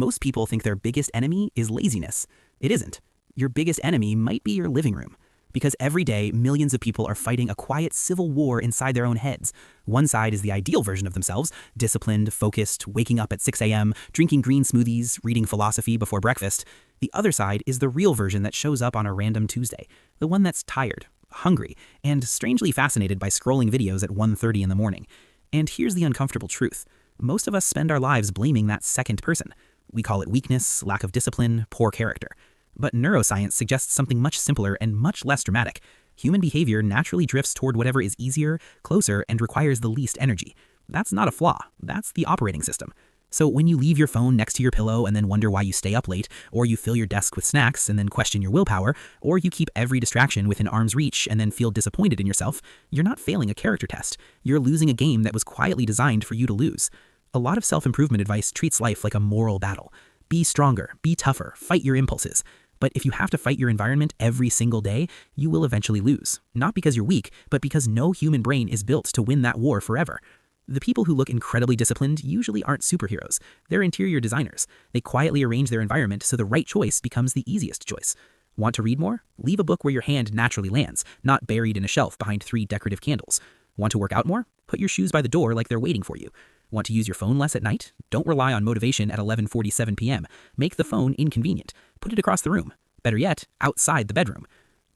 Most people think their biggest enemy is laziness. It isn't. Your biggest enemy might be your living room. Because every day, millions of people are fighting a quiet civil war inside their own heads. One side is the ideal version of themselves, disciplined, focused, waking up at 6 a.m., drinking green smoothies, reading philosophy before breakfast. The other side is the real version that shows up on a random Tuesday, the one that's tired, hungry, and strangely fascinated by scrolling videos at 1:30 in the morning. And here's the uncomfortable truth. Most of us spend our lives blaming that second person. We call it weakness, lack of discipline, poor character. But neuroscience suggests something much simpler and much less dramatic. Human behavior naturally drifts toward whatever is easier, closer, and requires the least energy. That's not a flaw. That's the operating system. So when you leave your phone next to your pillow and then wonder why you stay up late, or you fill your desk with snacks and then question your willpower, or you keep every distraction within arm's reach and then feel disappointed in yourself, you're not failing a character test. You're losing a game that was quietly designed for you to lose. A lot of self-improvement advice treats life like a moral battle. Be stronger, be tougher, fight your impulses. But if you have to fight your environment every single day, you will eventually lose. Not because you're weak, but because no human brain is built to win that war forever. The people who look incredibly disciplined usually aren't superheroes. They're interior designers. They quietly arrange their environment so the right choice becomes the easiest choice. Want to read more? Leave a book where your hand naturally lands, not buried in a shelf behind 3 decorative candles. Want to work out more? Put your shoes by the door like they're waiting for you. Want to use your phone less at night? Don't rely on motivation at 11:47 p.m. Make the phone inconvenient. Put it across the room. Better yet, outside the bedroom.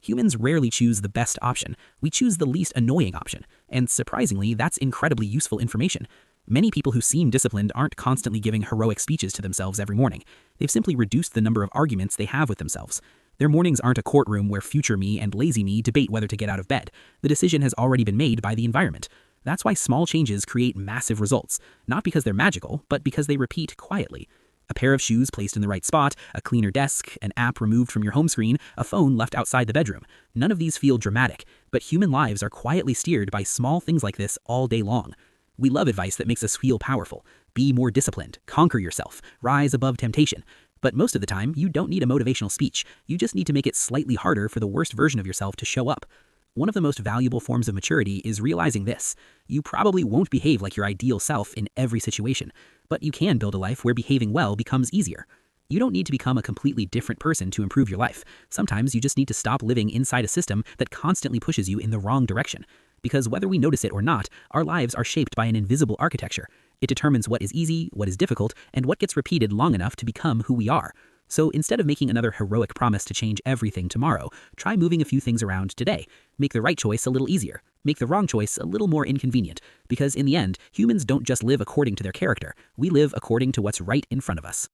Humans rarely choose the best option. We choose the least annoying option. And surprisingly, that's incredibly useful information. Many people who seem disciplined aren't constantly giving heroic speeches to themselves every morning. They've simply reduced the number of arguments they have with themselves. Their mornings aren't a courtroom where future me and lazy me debate whether to get out of bed. The decision has already been made by the environment. That's why small changes create massive results, not because they're magical, but because they repeat quietly. A pair of shoes placed in the right spot, a cleaner desk, an app removed from your home screen, a phone left outside the bedroom. None of these feel dramatic, but human lives are quietly steered by small things like this all day long. We love advice that makes us feel powerful. Be more disciplined, conquer yourself, rise above temptation. But most of the time, you don't need a motivational speech. You just need to make it slightly harder for the worst version of yourself to show up. One of the most valuable forms of maturity is realizing this. You probably won't behave like your ideal self in every situation, but you can build a life where behaving well becomes easier. You don't need to become a completely different person to improve your life. Sometimes you just need to stop living inside a system that constantly pushes you in the wrong direction. Because whether we notice it or not, our lives are shaped by an invisible architecture. It determines what is easy, what is difficult, and what gets repeated long enough to become who we are. So instead of making another heroic promise to change everything tomorrow, try moving a few things around today. Make the right choice a little easier. Make the wrong choice a little more inconvenient. Because in the end, humans don't just live according to their character. We live according to what's right in front of us.